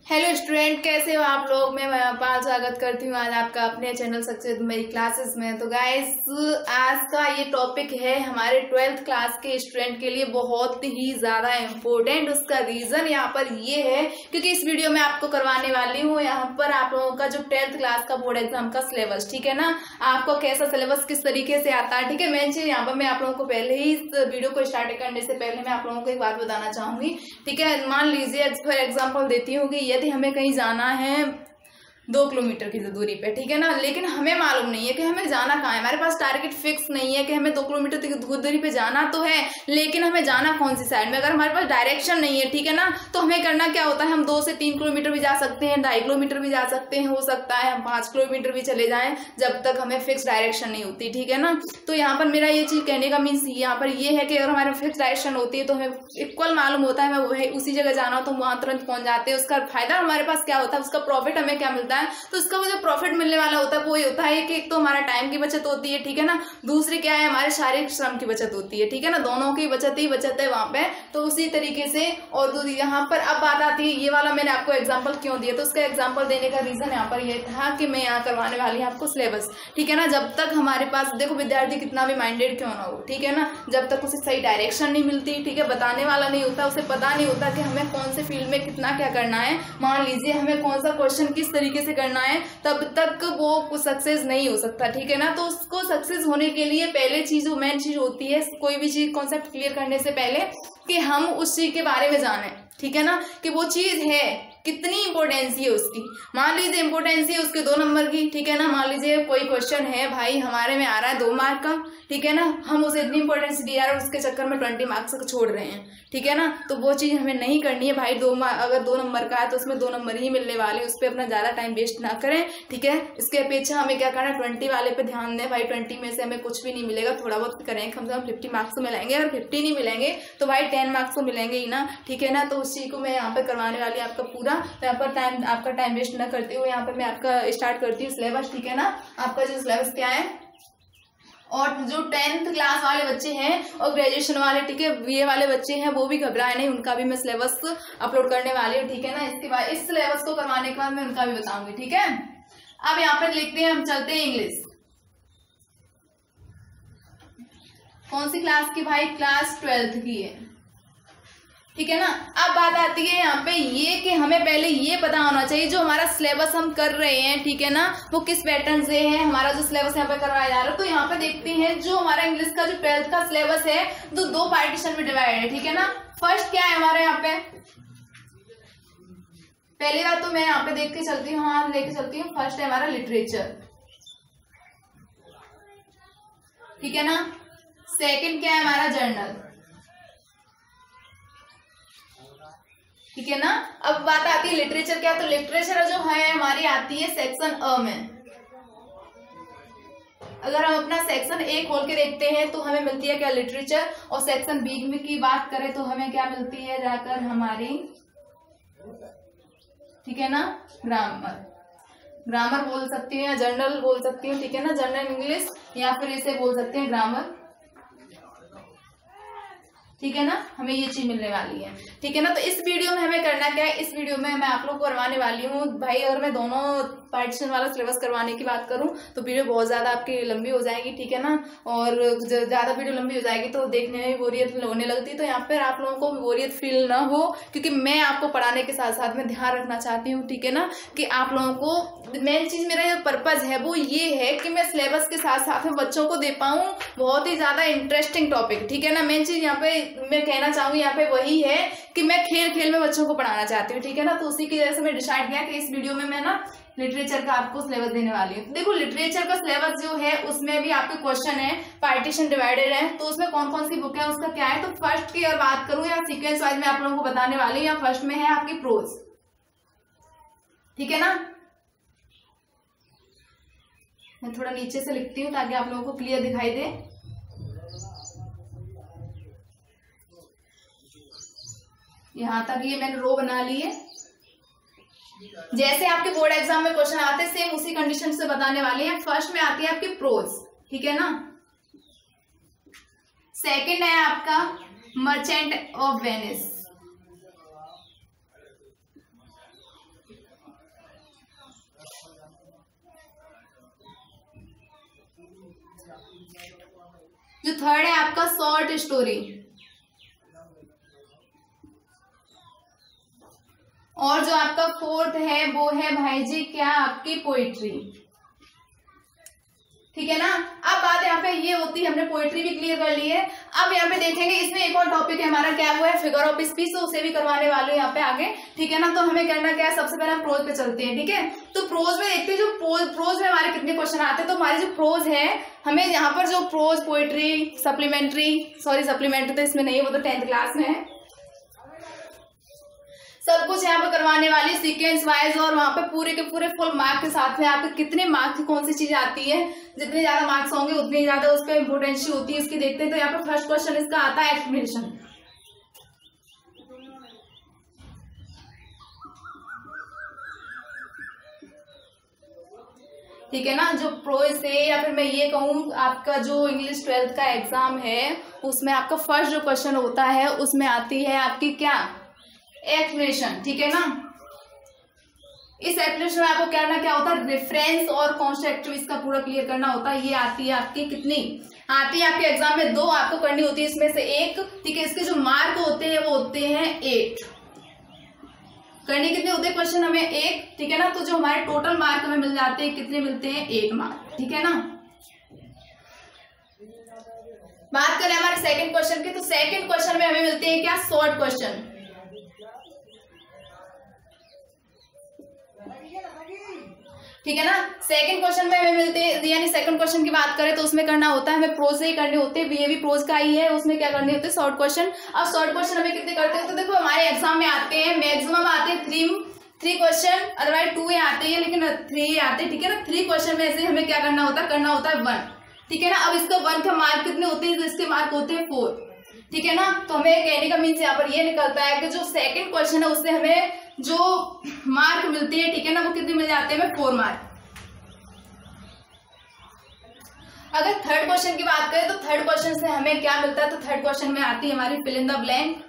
Hello student, कैसे हो आप लोग। मैं पाल स्वागत करती हूँ आज आपका अपने चैनल सक्सेस मेरी क्लासेस में। तो गाइस, आज का ये टॉपिक है हमारे 12th क्लास के स्टूडेंट के लिए बहुत ही ज़्यादा इम्पोर्टेंट। उसका रीज़न यहाँ पर ये है क्योंकि इस वीडियो में आपको करवाने वाली हूँ यहाँ पर आप लोगों का जो 12th क्लास का बोर्ड एग्जाम का सिलेबस, ठीक है ना। आपको कैसा सिलेबस किस तरीके से आता है, ठीक है। मेन चीज़ यहाँ पर मैं आप लोगों को पहले ही इस वीडियो को स्टार्ट करने से पहले मैं आप लोगों को एक बात बताना चाहूँगी, ठीक है। मान लीजिए फॉर एग्जाम्पल देती हूँ कि यदि हमें कहीं जाना है 2 किलोमीटर की दूरी पे, ठीक है ना, लेकिन हमें मालूम नहीं है कि हमें जाना कहाँ है। हमारे पास टारगेट फिक्स नहीं है कि हमें 2 किलोमीटर की दूरी पे जाना तो है, लेकिन हमें जाना कौन सी साइड में। अगर हमारे पास डायरेक्शन नहीं है, ठीक है ना, तो हमें करना क्या होता है, हम 2 से 3 किलोमीटर भी जा सकते हैं, 2.5 किलोमीटर भी जा सकते हैं, हो सकता है हम 5 किलोमीटर भी चले जाएं जब तक हमें फिक्स डायरेक्शन नहीं होती, ठीक है ना। तो यहाँ पर मेरा ये चीज़ कहने का मीन्स यहाँ पर ये है कि अगर हमारे फिक्स डायरेक्शन होती है तो हमें इक्वल मालूम होता है, हमें उसी जगह जाना हो तो वहाँ तुरंत पहुँच जाते हैं। उसका फायदा हमारे पास क्या होता है, उसका प्रॉफिट हमें क्या मिलता है। तो उसका वो जो प्रॉफिट मिलने वाला होता है वो ये होता है कि एक तो हमारा टाइम की बचत होती है, ठीक है ना, दूसरी क्या है हमारे शारीरिक श्रम की बचत होती है, ठीक है ना, दोनों की बचत ही बचत है वहां पे। तो उसी तरीके से और यहाँ पर अब बात आती है, ये वाला मैंने आपको एग्जांपल क्यों दिया, तो उसका एग्जांपल देने का रीजन यहाँ पर ये था कि मैं यहाँ करवाने वाली हूँ आपको सिलेबस, ठीक है ना। जब तक हमारे पास देखो विद्यार्थी कितना भी माइंडेड क्यों ना हो, ठीक है ना, जब तक उसे सही डायरेक्शन नहीं मिलती, ठीक है, बताने वाला नहीं होता, उसे पता नहीं होता कि हमें कौन से फील्ड में कितना क्या करना है, मान लीजिए हमें कौन सा क्वेश्चन किस तरीके से करना है, तब तक वो सक्सेस नहीं हो सकता, ठीक है ना। तो उसको सक्सेस होने के लिए पहले चीज जो मेन चीज होती है कोई भी चीज कॉन्सेप्ट क्लियर करने से पहले कि हम उस चीज के बारे में जाने, ठीक है ना, कि वो चीज है कितनी इंपॉर्टेंसी है उसकी। मान लीजिए इंपॉर्टेंसी है उसके 2 नंबर की, ठीक है ना। मान लीजिए कोई क्वेश्चन है भाई हमारे में आ रहा है 2 मार्क का, ठीक है ना, हम उसे इतनी इंपॉर्टेंसी दी जा रहे हैं उसके चक्कर में 20 मार्क्स को छोड़ रहे हैं, ठीक है ना। तो वो चीज़ हमें नहीं करनी है भाई। अगर 2 नंबर का है तो उसमें 2 नंबर ही मिलने वाले, उस पर अपना ज़्यादा टाइम वेस्ट ना करें, ठीक है। इसके अपेक्षा हमें क्या करना है, 20 वाले पे ध्यान दें भाई। 20 में से हमें कुछ भी नहीं मिलेगा, थोड़ा बहुत करेंगे, कम से कम 50 मार्क्स तो मिलेंगे। अगर 50 नहीं मिलेंगे तो भाई 10 मार्क्स तो मिलेंगे ही ना, ठीक है ना। तो उस चीज़ को मैं यहाँ पर करवाने वाली आपका पूरा, यहाँ पर आपका टाइम वेस्ट ना करते हुए यहाँ पर मैं आपका स्टार्ट करती हूँ सिलेबस, ठीक है ना। आपका जो सिलेबस क्या है, और जो 10th क्लास वाले बच्चे हैं और ग्रेजुएशन वाले, ठीक है, बीए वाले बच्चे हैं, वो भी घबराए नहीं, उनका भी मैं सिलेबस अपलोड करने वाली हूँ, ठीक है ना। इसके बाद इस सिलेबस को करवाने के बाद मैं उनका भी बताऊंगी, ठीक है। अब यहाँ पर लिखते हैं, हम चलते हैं इंग्लिश। कौन सी क्लास की भाई, क्लास 12th की है, ठीक है ना। अब बात आती है यहाँ पे ये कि हमें पहले ये पता होना चाहिए जो हमारा सिलेबस हम कर रहे हैं, ठीक है ना, वो किस पैटर्न से है, हमारा जो सिलेबस यहाँ पे करवाया जा रहा है। तो यहाँ पे देखते हैं जो हमारा इंग्लिश का जो 12th का सिलेबस है तो 2 पार्टीशन में डिवाइड है, ठीक है ना। फर्स्ट क्या है हमारे यहाँ पे, पहली बात तो मैं यहाँ पे देख के चलती हूँ, हाँ लेके चलती हूँ। फर्स्ट है हमारा लिटरेचर, ठीक है ना। सेकेंड क्या है हमारा जर्नल, ठीक है ना। अब बात आती है लिटरेचर क्या, तो लिटरेचर जो है हमारी आती है सेक्शन अ में। अगर हम अपना सेक्शन ए खोल के देखते हैं तो हमें मिलती है क्या, लिटरेचर। और सेक्शन बी में की बात करें तो हमें क्या मिलती है जाकर हमारी, ठीक है ना, ग्रामर बोल सकती हूँ या जर्नल बोल सकती हूँ, ठीक है ना, जनरल इंग्लिश, या फिर इसे बोल सकते हैं ग्रामर, ठीक है ना। हमें ये चीज मिलने वाली है, ठीक है ना। तो इस वीडियो में हमें करना क्या है, इस वीडियो में मैं आप लोग को करवाने वाली हूँ भाई। अगर मैं दोनों पार्टीशन वाला सिलेबस करवाने की बात करूँ तो वीडियो बहुत ज्यादा आपकी लंबी हो जाएगी, ठीक है ना। और ज्यादा वीडियो लंबी हो जाएगी तो देखने में भी बोरियत होने लगती है। तो यहाँ पर आप लोगों को बोरियत फील ना हो, क्योंकि मैं आपको पढ़ाने के साथ साथ में ध्यान रखना चाहती हूँ, ठीक है ना, कि आप लोगों को मेन चीज मेरा जो पर्पज है वो ये है कि मैं सिलेबस के साथ साथ में बच्चों को दे पाऊँ बहुत ही ज्यादा इंटरेस्टिंग टॉपिक, ठीक है ना। मेन चीज यहाँ पे मैं कहना चाहूंगी यहाँ पे वही है कि मैं खेल खेल में बच्चों को पढ़ाना चाहती हूँ, ठीक है ना। तो उसी की वजह से मैं डिसाइड किया कि इस वीडियो में मैं ना लिटरेचर का आपको सिलेबस देने वाली हूँ। देखो लिटरेचर का सिलेबस जो है उसमें भी आपके क्वेश्चन है, पार्टीशन डिवाइडेड है, तो उसमें कौन कौन सी बुक है उसका क्या है। तो फर्स्ट की अगर बात करूँ या सीक्वेंस वाइज में आप लोगों को बताने वाली हूँ, या फर्स्ट में है आपकी प्रोज, ठीक है ना। मैं थोड़ा नीचे से लिखती हूँ ताकि आप लोगों को क्लियर दिखाई दे। यहां तक ये मैंने रो बना ली है। जैसे आपके बोर्ड एग्जाम में क्वेश्चन आते हैं सेम उसी कंडीशन से बताने वाले हैं। फर्स्ट में आती है आपकी प्रोज, ठीक है ना। सेकंड है आपका मर्चेंट ऑफ वेनिस, जो थर्ड है आपका शॉर्ट स्टोरी, और जो आपका फोर्थ है वो है भाई जी क्या आपकी पोइट्री। ठीक है ना। अब बात यहाँ पे ये होती है, हमने पोइट्री भी क्लियर कर ली है। अब यहाँ पे देखेंगे इसमें एक और टॉपिक है हमारा, क्या वो है फिगर ऑफ स्पीच, तो उसे भी करवाने वाले यहाँ पे आगे। ठीक है ना। तो हमें करना क्या है, सबसे पहले हम प्रोज पे चलते हैं। ठीक है। तो प्रोज में देखते हैं जो प्रोज में हमारे कितने क्वेश्चन आते हैं। तो हमारे जो प्रोज है, हमें यहाँ पर जो प्रोज, पोइट्री, सप्लीमेंट्री तो इसमें नहीं है, वो तो 10th क्लास में है। सब कुछ यहाँ पे करवाने वाली सीक्वेंस वाइज, और वहां पे पूरे के पूरे फुल मार्क के साथ में आपके कितने मार्क्स की कौन सी चीज आती है, जितने ज्यादा मार्क्स होंगे उतनी ज्यादा उस पर इम्पोर्टेंस होती है इसकी। देखते हैं। तो यहाँ पे फर्स्ट क्वेश्चन इसका आता है एक्सप्लेनेशन। ठीक है ना। जो प्रोज से, या फिर मैं ये कहूँ आपका जो इंग्लिश 12th का एग्जाम है उसमें आपका फर्स्ट जो क्वेश्चन होता है उसमें आती है आपकी क्या, एक्सप्लेनेशन। ठीक है ना। इस एक्सप्लेनेशन में आपको करना क्या होता है, रेफरेंस और कॉन्सेप्ट इसका पूरा क्लियर करना होता है। ये आती है आपकी कितनी आती है आपके एग्जाम में, 2 आपको करनी होती है, इसमें से 1। ठीक है। इसके जो मार्क होते हैं वो होते हैं 8। करने कितने होते हैं क्वेश्चन हमें, 1। ठीक है ना। तो जो हमारे टोटल मार्क हमें मिल जाते हैं कितने मिलते हैं, 8 मार्क। ठीक है ना। बात करें हमारे सेकंड क्वेश्चन की, तो सेकंड क्वेश्चन में हमें मिलते हैं क्या, शॉर्ट क्वेश्चन। ठीक है ना। सेकंड क्वेश्चन में हमें मिलते हैं, यानी सेकंड क्वेश्चन की बात करें तो उसमें करना होता है हमें प्रोज से ही करने होते हैं। ये भी प्रोज का ही है, उसमें क्या करने होते हैं, शॉर्ट क्वेश्चन। अब शॉर्ट क्वेश्चन हमें कितने करते हैं, तो देखो हमारे एग्जाम में आते हैं, मैक्सिमम आते हैं 3 क्वेश्चन, अदरवाइज 2 आते हैं, लेकिन 3 आते हैं। ठीक है ना। 3 क्वेश्चन में से हमें क्या करना होता है 1। ठीक है ना। अब इसका 1 का मार्क कितने होते हैं, तो इसके मार्क होते हैं 4। ठीक है ना। तो हमें कहने का मीन्स यहाँ पर ये निकलता है कि जो सेकंड क्वेश्चन है उससे हमें जो मार्क मिलते हैं, ठीक है ना, वो कितने मिल जाते हैं, 4 मार्क। अगर थर्ड क्वेश्चन की बात करें तो थर्ड क्वेश्चन से हमें क्या मिलता है, तो थर्ड क्वेश्चन में आती है हमारी फिल इन द ब्लैंक।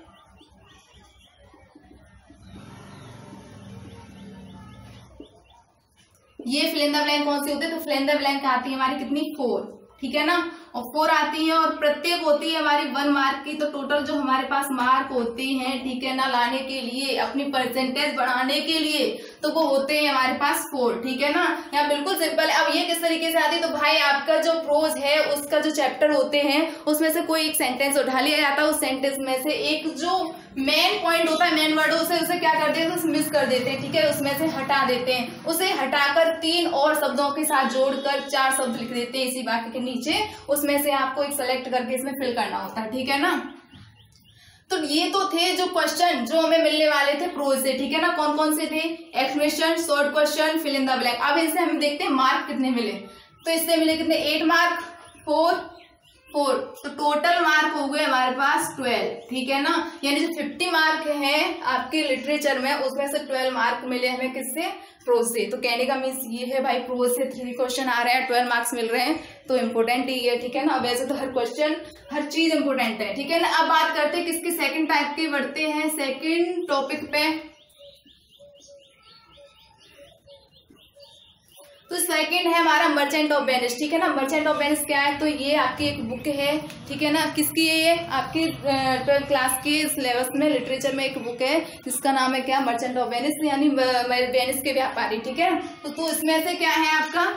ये फिल इन द ब्लैंक कौन सी होती है, तो फिल इन द ब्लैंक आती है हमारी कितनी, 4। ठीक है ना। और 4 आती है, और प्रत्येक होती है हमारी 1 मार्क की। तो टोटल जो हमारे पास मार्क होते हैं, ठीक है ना, लाने के लिए, अपनी परसेंटेज बढ़ाने के लिए, तो वो होते हैं हमारे पास 4। ठीक है ना। यहाँ बिल्कुल सिंपल है। अब ये किस तरीके से आती है, तो भाई आपका जो प्रोज है उसका जो चैप्टर होते हैं उसमें से कोई एक सेंटेंस उठा लिया जाता है, उस सेंटेंस में से एक जो मेन पॉइंट होता है, मेन वर्ड उसे क्या कर देते हैं, उसे मिस कर देते हैं। ठीक है। उसमें से हटा देते हैं, उसे हटाकर 3 और शब्दों के साथ जोड़कर 4 शब्द लिख देते हैं इसी वाक्य के नीचे। उसमें से आपको एक सेलेक्ट करके इसमें फिल करना होता है। ठीक है ना। तो ये तो थे जो क्वेश्चन जो हमें मिलने वाले थे प्रोज से। ठीक है ना। कौन कौन से थे, explanation, short question, fill in the blank. अब इससे हम देखते हैं मार्क कितने मिले। तो इससे मिले कितने, 8 मार्क, 4, तो टोटल मार्क हो गए हमारे पास 12। ठीक है ना। यानी जो 50 मार्क है आपके लिटरेचर में, उसमें से 12 मार्क मिले हमें किससे, प्रोज से। तो कहने का मीन्स ये है भाई, प्रोज से 3 क्वेश्चन आ रहे हैं, 12 मार्क्स मिल रहे हैं, तो इम्पोर्टेंट ही है। ठीक है ना। वैसे तो हर क्वेश्चन, हर चीज इम्पोर्टेंट है। ठीक है ना। अब बात करते हैं किसके, सेकंड टाइप के बढ़ते हैं सेकंड टॉपिक पे। तो सेकंड है हमारा मर्चेंट ऑफ वेनिस। ठीक है ना। मर्चेंट ऑफ वेनिस क्या है, तो ये आपकी एक बुक है। ठीक है ना। किसकी है ये, आपकी 12th क्लास के सिलेबस में लिटरेचर में एक बुक है जिसका नाम है क्या, मर्चेंट ऑफ वेनिस, यानी वेनिस के व्यापारी। ठीक है। तो इसमें से क्या है आपका,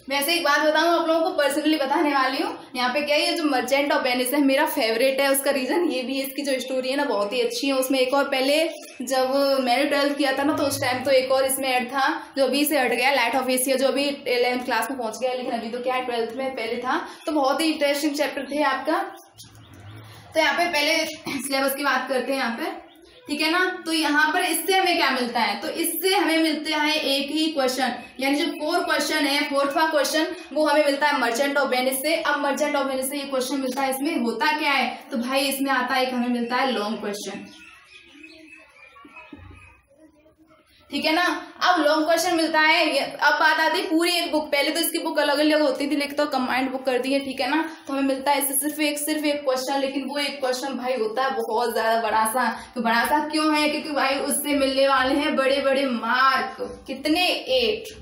वैसे एक बात बताऊं आप लोगों को, पर्सनली बताने वाली हूँ। यहाँ पे क्या है, ये जो मर्चेंट ऑफ वेनिस है मेरा फेवरेट है। उसका रीजन ये भी है, इसकी जो स्टोरी है ना बहुत ही अच्छी है। उसमें एक और पहले जब मैंने 12th किया था ना, तो उस टाइम तो एक और इसमें ऐड था जो अभी से हट गया, लाइट ऑफ एशिया, जो अभी 11th क्लास में पहुंच गया, लेकिन अभी तो क्या है 12th में पहले था। तो बहुत ही इंटरेस्टिंग चैप्टर थे आपका। तो यहाँ पे पहले सिलेबस की बात करते हैं यहाँ पे। ठीक है ना। तो यहाँ पर इससे हमें क्या मिलता है, तो इससे हमें मिलता है एक ही क्वेश्चन, यानी जो 4 क्वेश्चन है, 4वां क्वेश्चन वो हमें मिलता है मर्चेंट ऑफ वेनिस से। अब मर्चेंट ऑफ वेनिस से ये क्वेश्चन मिलता है, इसमें होता क्या है, तो भाई इसमें आता है, एक हमें मिलता है लॉन्ग क्वेश्चन। ठीक है ना। अब लॉन्ग क्वेश्चन मिलता है। अब बात आती है पूरी एक बुक, पहले तो इसकी बुक अलग अलग होती थी, लेकिन तो कंबाइंड बुक कर दी है। ठीक है ना। तो हमें मिलता है इससे सिर्फ एक क्वेश्चन, लेकिन वो एक क्वेश्चन भाई होता है बहुत ज्यादा बड़ा सा। तो बड़ा सा क्यों है, क्योंकि भाई उससे मिलने वाले हैं बड़े बड़े मार्क, कितने, 8।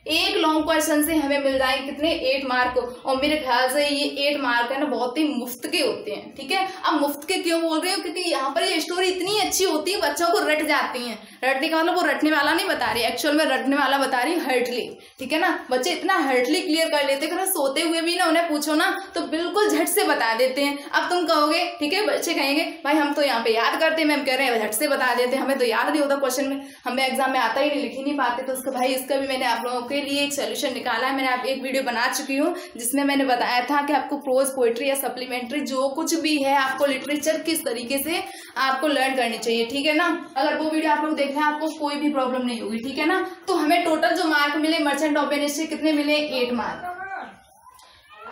एक लॉन्ग क्वेश्चन से हमें मिल जाएंगे कितने 8 मार्क। और मेरे ख्याल से ये 8 मार्क है ना बहुत ही मुफ्त के होते हैं, ठीक है। अब मुफ्त के क्यों बोल रही हूँ, क्योंकि यहाँ पर ये स्टोरी इतनी अच्छी होती है बच्चों को रट जाती है। रटने का मतलब वो रटने वाला नहीं बता रही, एक्चुअल में रटने वाला बता रही हर्टली, ठीक है ना। बच्चे इतना हर्टली क्लियर कर लेते हैं, सोते हुए भी ना उन्हें पूछो ना तो बिल्कुल झट से बता देते हैं। अब तुम कहोगे, ठीक है, बच्चे कहेंगे भाई हम तो यहाँ पे याद करते हैं, मैम कह रहे हैं झट से बता देते हैं, हमें तो याद नहीं होता क्वेश्चन में, हमें एग्जाम में आता ही नहीं, लिख ही नहीं पाते। तो उसका भाई इसका भी मैंने आप लोगों के लिए एक सोल्यूशन निकाला है। मैंने आप एक वीडियो बना चुकी हूँ जिसमें मैंने बताया था कि आपको प्रोज, पोएट्री या सप्लीमेंट्री जो कुछ भी है आपको लिटरेचर किस तरीके से आपको लर्न करनी चाहिए, ठीक है ना। अगर वो वीडियो आप लोग देख रहे हैं आपको कोई भी प्रॉब्लम नहीं होगी, ठीक है ना। तो हमें टोटल जो मार्क मिले मर्चेंट ऑफ वेनिस से कितने मिले, 8 मार्क।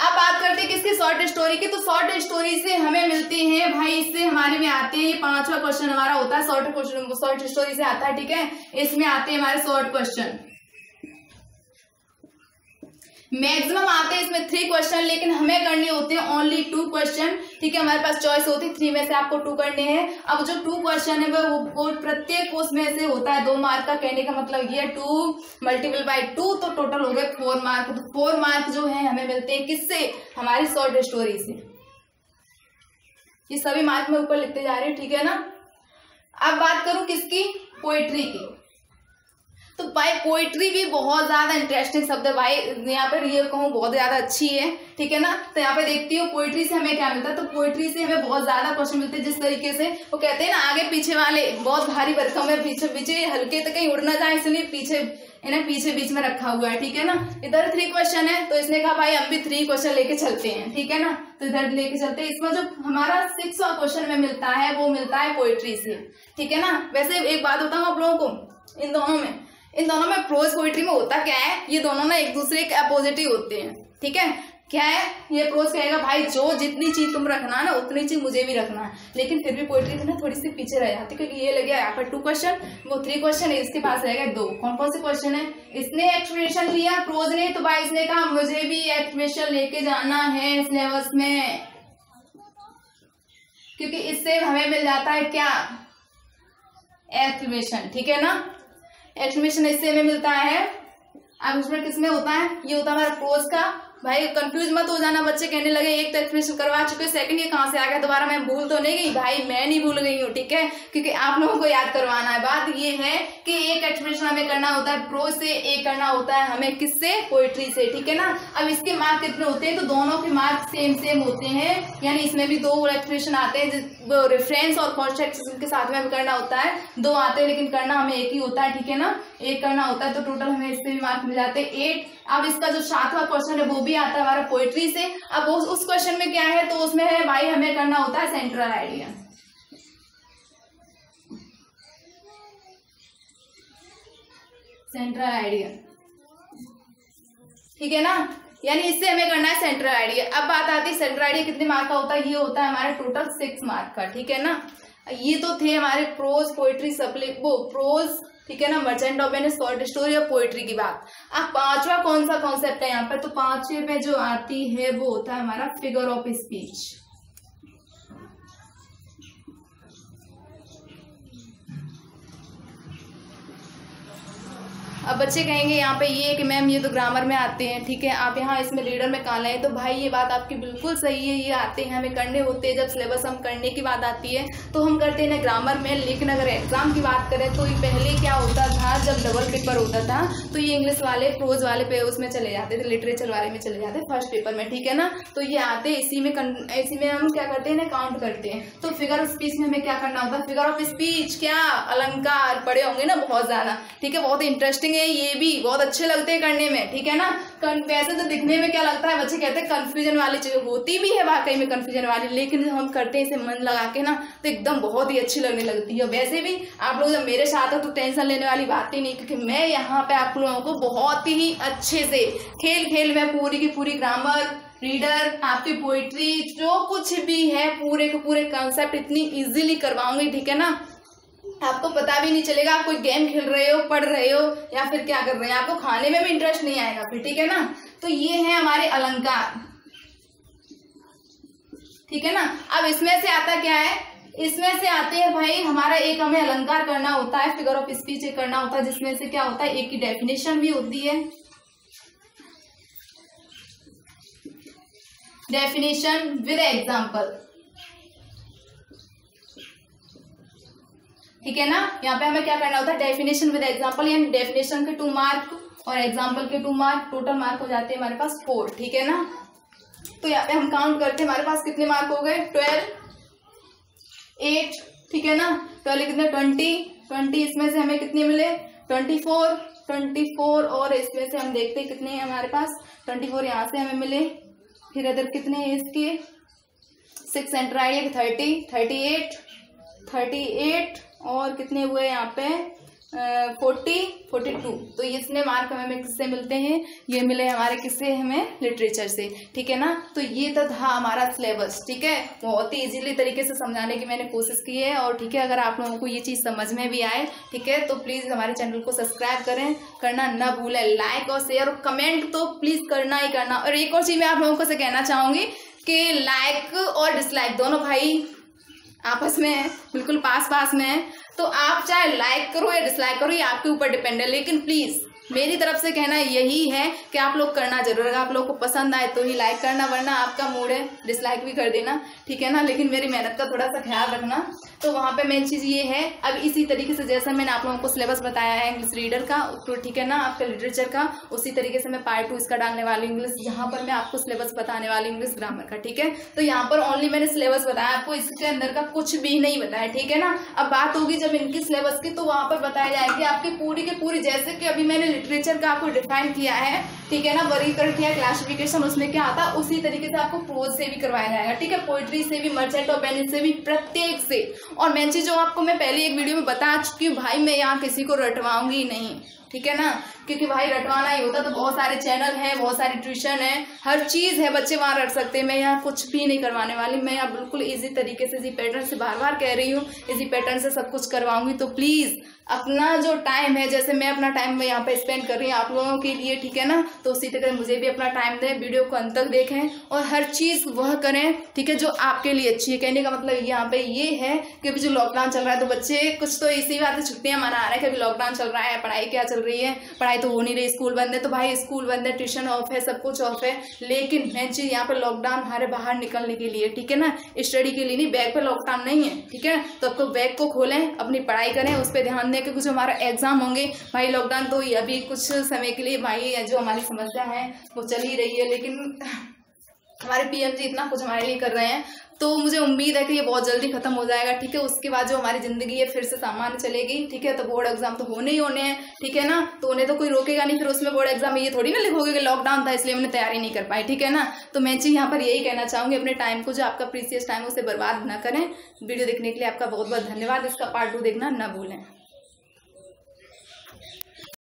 अब बात करते हैं किसकी, शॉर्ट स्टोरी की। तो शॉर्ट स्टोरी से हमें मिलते हैं भाई, इससे हमारे में आते हैं 5वां क्वेश्चन हमारा होता है शॉर्ट स्टोरी से आता है, ठीक है। इसमें आते हैं हमारे शॉर्ट क्वेश्चन, मैक्सिमम आते हैं इसमें 3 क्वेश्चन, लेकिन हमें करने होते हैं ओनली 2 क्वेश्चन, ठीक है। हमारे पास चॉइस होती है 3 में से आपको 2 करने हैं। अब जो 2 क्वेश्चन है वो प्रत्येक उसमें से होता है 2 मार्क का। कहने का मतलब ये 2 × 2 तो टोटल हो गए 4 मार्क। तो 4 मार्क जो है हमें मिलते हैं किससे, हमारी शॉर्ट स्टोरी से। ये सभी मार्क में ऊपर लिखते जा रहे हैं, ठीक है ना। अब बात करूं किसकी, पोएट्री की। तो भाई पोइट्री भी बहुत ज्यादा इंटरेस्टिंग शब्द है भाई, यहाँ पर ये कहूँ बहुत ज्यादा अच्छी है, ठीक है ना। तो यहाँ पे देखती हूँ पोइट्री से हमें क्या मिलता है। तो पोइट्री से हमें बहुत ज्यादा क्वेश्चन मिलते हैं, जिस तरीके से वो कहते हैं ना आगे पीछे वाले बहुत भारी भरकम है, पीछे पीछे हल्के तो कहीं उड़ ना जाए, इसलिए पीछे इन्हें पीछे बीच में रखा हुआ है, ठीक है ना। इधर 3 क्वेश्चन है तो इसने कहा भाई हम भी 3 क्वेश्चन लेके चलते हैं, ठीक है ना। तो इधर लेके चलते हैं। इसमें जो हमारा 6वां क्वेश्चन में मिलता है वो मिलता है पोइट्री से, ठीक है ना। वैसे एक बात बताऊँ आप लोगों को, इन दोनों में प्रोज पोइट्री में होता क्या है, ये दोनों ना एक दूसरे के अपोजिट ही होते हैं, ठीक है। क्या है, ये प्रोज कहेगा भाई जो जितनी चीज तुम रखना ना उतनी चीज मुझे भी रखना है, लेकिन फिर भी पोइट्री ना थोड़ी सी पीछे रह जाती है, क्योंकि ये लगे यहाँ पर 2 क्वेश्चन, वो 3 क्वेश्चन है, इसके पास रहेगा 2। कौन कौन से क्वेश्चन है, इसने एक्सप्लेनेशन लिया प्रोज ने, तो भाई इसने कहा मुझे भी एक्सप्लेनेशन लेके जाना है सिलेबस में, क्योंकि इससे हमें मिल जाता है क्या, एक्सप्लेनेशन, ठीक है ना। एक्सप्लेनेशन इससे हमें मिलता है। अब उसमें किसमें होता है, ये होता है हमारा प्रोज का। भाई कंफ्यूज मत हो जाना, बच्चे कहने लगे एक तो एक्सप्लेनेशन करवा चुके, सेकंड ये कहाँ से आ गया, दोबारा मैं भूल तो नहीं गई, भाई मैं नहीं भूल गई हूँ, ठीक है, क्योंकि आप लोगों को याद करवाना है। बात ये है कि एक एक्सप्लेनेशन हमें करना होता है प्रोज से, एक करना होता है हमें किससे, पोइट्री से, ठीक है ना। अब इसके मार्क कितने होते हैं, तो दोनों के मार्क सेम होते हैं, यानी इसमें भी 2 एक्सप्लेनेशन आते हैं, रेफरेंस और फर्स्ट एक्सप्लेनेशन के साथ में हमें करना होता है। 2 आते हैं लेकिन करना हमें एक ही होता है, ठीक है ना, एक करना होता है। तो टोटल हमें इससे भी मार्क मिल जाते हैं 8। अब इसका जो 7वां क्वेश्चन है वो भी आता है हमारा पोइट्री से। अब उस क्वेश्चन में क्या है, तो उसमें है भाई हमें करना होता है सेंट्रल आइडिया, ठीक है ना, यानी इससे हमें करना है सेंट्रल आइडिया। अब बात आती है सेंट्रल आइडिया कितने मार्क का होता है, ये होता है हमारे टोटल 6 मार्क का, ठीक है ना। ये तो थे हमारे प्रोज, पोइट्री, प्रोज, ठीक है ना, merchant of Venice, short story और पोइट्री की बात। अब 5वां कौन सा कॉन्सेप्ट है यहाँ पर, तो 5वें में जो आती है वो होता है हमारा फिगर ऑफ स्पीच। अब बच्चे कहेंगे यहाँ पे ये कि मैम ये तो ग्रामर में आते हैं, ठीक है, आप यहाँ इसमें रीडर में कहाँ लाए, तो भाई ये बात आपकी बिल्कुल सही है, ये आते हैं, हमें करने होते हैं। जब सिलेबस हम करने की बात आती है तो हम करते हैं ना ग्रामर में, लेकिन अगर एग्जाम की बात करें तो पहले क्या होता था, जब डबल पेपर होता था तो ये इंग्लिश वाले प्रोज वाले पे उसमें चले जाते थे, लिटरेचर वाले में चले जाते फर्स्ट पेपर में, ठीक है ना। तो ये आते इसी में हम क्या करते हैं ना, काउंट करते हैं। तो फिगर ऑफ स्पीच में हमें क्या करना होता है, फिगर ऑफ स्पीच क्या, अलंकार पढ़े होंगे ना बहुत ज्यादा, ठीक है, बहुत इंटरेस्टिंग, ये भी बहुत अच्छे लगते हैं करने में, ठीक है ना। वैसे तो दिखने में क्या लगता है, बच्चे कहते हैं कंफ्यूजन वाली चीज होती भी है वाकई में कंफ्यूजन वाली, लेकिन जब हम करते हैं इसे मन लगा के ना तो एकदम बहुत ही अच्छी लगने लगती है। वैसे भी आप लोग जब मेरे साथ हो तो टेंशन लेने वाली बात ही नहीं, क्योंकि मैं यहाँ पे आप लोगों को बहुत ही अच्छे से खेल खेल में पूरी की पूरी ग्रामर, रीडर, आपकी पोइट्री, जो कुछ भी है पूरे के पूरे कॉन्सेप्ट इतनी इजीली करवाऊंगी, ठीक है ना। आपको पता भी नहीं चलेगा आप कोई गेम खेल रहे हो, पढ़ रहे हो या फिर क्या कर रहे हैं, आपको खाने में भी इंटरेस्ट नहीं आएगा फिर, ठीक है ना। तो ये है हमारे अलंकार, ठीक है ना। अब इसमें से आता क्या है, इसमें से आते हैं भाई हमारा एक हमें अलंकार करना होता है, फिगर ऑफ स्पीच करना होता है, जिसमें से क्या होता है एक की डेफिनेशन भी होती है, डेफिनेशन विद एग्जाम्पल, ठीक है ना। यहाँ पे हमें क्या करना होता है, डेफिनेशन विद एग्जाम्पल, यानी डेफिनेशन के 2 मार्क और एग्जाम्पल के 2 मार्क, टोटल मार्क हो जाते हैं हमारे पास 4, ठीक है ना। तो यहाँ पे हम काउंट करते हैं, हमारे पास कितने मार्क हो गए, 12, 8, ठीक है ना। 12 कितने, 20, इसमें से हमें कितने मिले, 24 और इसमें से हम देखते हैं कितने हैं हमारे पास, 24 यहाँ से हमें मिले, फिर इधर कितने हैं इसके 6 सेंटर आएंगे, 30, 38 और कितने हुए यहाँ पे 42। तो इसमें मार्क हमें किससे मिलते हैं, ये मिले हमारे किससे, हमें लिटरेचर से, ठीक है ना। तो ये तो था हमारा सिलेबस, ठीक है। बहुत ही इजीली तरीके से समझाने की मैंने कोशिश की है, और ठीक है, अगर आप लोगों को ये चीज़ समझ में भी आए, ठीक है, तो प्लीज़ हमारे चैनल को सब्सक्राइब करना न भूलें, लाइक और शेयर और कमेंट तो प्लीज़ करना ही करना। और एक और चीज़ मैं आप लोगों को से कहना चाहूँगी कि लाइक और डिसलाइक दोनों भाई आपस में है, बिल्कुल पास में है, तो आप चाहे लाइक करो या डिसलाइक करो, ये आपके ऊपर डिपेंड है, लेकिन प्लीज़ मेरी तरफ से कहना यही है कि आप लोग करना जरूर, अगर आप लोग को पसंद आए तो ही लाइक करना, वरना आपका मूड है डिसलाइक भी कर देना, ठीक है ना। लेकिन मेरी मेहनत का थोड़ा सा ख्याल रखना। तो वहाँ पे मेन चीज़ ये है, अब इसी तरीके से जैसा मैंने आप लोगों को सिलेबस बताया है इंग्लिश रीडर का, तो ठीक है ना, आपका लिटरेचर का, उसी तरीके से मैं पार्ट 2 इसका डालने वाली हूँ इंग्लिश, यहाँ पर मैं आपको सिलेबस बताने वाली हूँ इंग्लिश ग्रामर का, ठीक है। तो यहाँ पर ओनली मैंने सिलेबस बताया आपको, इसके अंदर का कुछ भी नहीं बताया, ठीक है ना। अब बात होगी जब इनकी सिलेबस की, तो वहाँ पर बताया जाएगी आपकी पूरी की पूरी, जैसे कि अभी मैंने लिटरेचर का आपको डिफाइन किया है, ठीक है ना, वर्गीकरण किया, क्लासिफिकेशन उसमें क्या आता है, उसी तरीके से आपको प्रोज से भी करवाया जाएगा, ठीक है, पोइट्री से भी, मर्चेंट ऑफ वेनिस से भी, प्रत्येक से। और मेन चीज जो आपको मैं पहले एक वीडियो में बता चुकी हूँ, भाई मैं यहाँ किसी को रटवाऊंगी नहीं, ठीक है ना, क्योंकि भाई रटवाना ही होता तो बहुत सारे चैनल हैं, बहुत सारी ट्यूशन है, हर चीज़ है, बच्चे वहाँ रट सकते हैं। मैं यहाँ कुछ भी नहीं करवाने वाली, मैं यहाँ बिल्कुल इजी तरीके से, इसी पैटर्न से, बार कह रही हूँ, इसी पैटर्न से सब कुछ करवाऊंगी। तो प्लीज़ अपना जो टाइम है, जैसे मैं अपना टाइम में यहाँ पे स्पेंड कर रही हूँ आप लोगों के लिए, ठीक है ना, तो उसी तरह मुझे भी अपना टाइम दें, वीडियो को अंत तक देखें और हर चीज़ वह करें, ठीक है, जो आपके लिए अच्छी है। कहने का मतलब यहाँ पे ये है कि अभी जो लॉकडाउन चल रहा है, तो बच्चे कुछ तो इसी बात से छुट्टियाँ मना रहे हैं कि अभी लॉकडाउन चल रहा है, पढ़ाई क्या चल रही है, पढ़ाई तो हो नहीं रही, स्कूल बंद है। तो भाई स्कूल बंद है, ट्यूशन ऑफ है, सब कुछ ऑफ है, लेकिन मेन चीज़ यहाँ पे लॉकडाउन हमारे बाहर निकलने के लिए, ठीक है ना, स्टडी के लिए नहीं, बैग पे लॉकडाउन नहीं है, ठीक है। तो आपको बैग को खोलें, अपनी पढ़ाई करें, उस पर ध्यान दें, क्योंकि जो हमारा एग्जाम होंगे भाई, लॉकडाउन तो अभी कुछ समय के लिए भाई जो हमारी समस्या है वो चल ही रही है, लेकिन हमारे पीएम जी इतना कुछ हमारे लिए कर रहे हैं, तो मुझे उम्मीद है कि ये बहुत जल्दी खत्म हो जाएगा, ठीक है। उसके बाद जो हमारी जिंदगी है फिर से सामान्य चलेगी, ठीक है। तो बोर्ड एग्जाम तो होने ही होने हैं, ठीक है ना, तो उन्हें तो कोई रोकेगा नहीं, फिर उसमें बोर्ड एग्जाम ये थोड़ी ना लिखोगे कि लॉकडाउन था इसलिए हमने तैयारी नहीं कर पाई, ठीक है ना। तो मैं चीज़ यहाँ पर यही कहना चाहूँगी, अपने टाइम को, जो आपका प्रीसियस टाइम है, उसे बर्बाद ना करें। वीडियो देखने के लिए आपका बहुत बहुत धन्यवाद। इसका पार्ट 2 देखना ना भूलें।